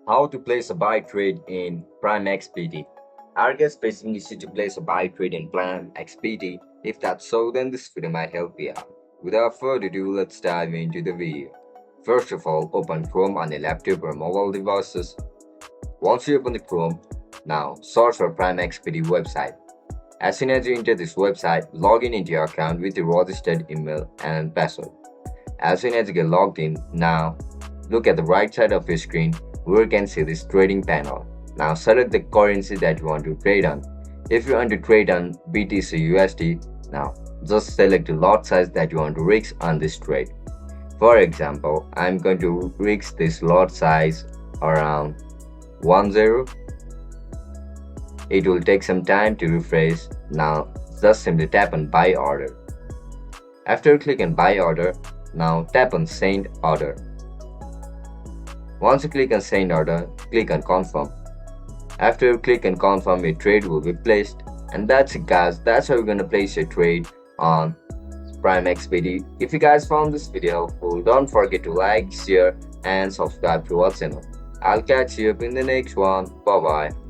How to place a buy trade in PRIMEXBT. Are you facing issue to place a buy trade in PRIMEXBT? If that's so, then this video might help you out. Without further ado, let's dive into the video. First of all, open Chrome on your laptop or mobile devices. Once you open the Chrome, now search for PRIMEXBT website. As soon as you enter this website, log in into your account with your registered email and password. As soon as you get logged in, now look at the right side of your screen where you can see this trading panel. Now select the currency that you want to trade on. If you want to trade on BTC USD, now just select the lot size that you want to risk on this trade. For example, I'm going to risk this lot size around 10. It will take some time to refresh. Now just simply tap on buy order. After you click on buy order, now tap on send order. Once you click on send order, click on confirm. After you click on confirm, your trade will be placed. And that's it guys, that's how you're gonna place your trade on PRIMEXBT. If you guys found this video helpful, don't forget to like, share and subscribe to our channel. I'll catch you up in the next one. Bye bye.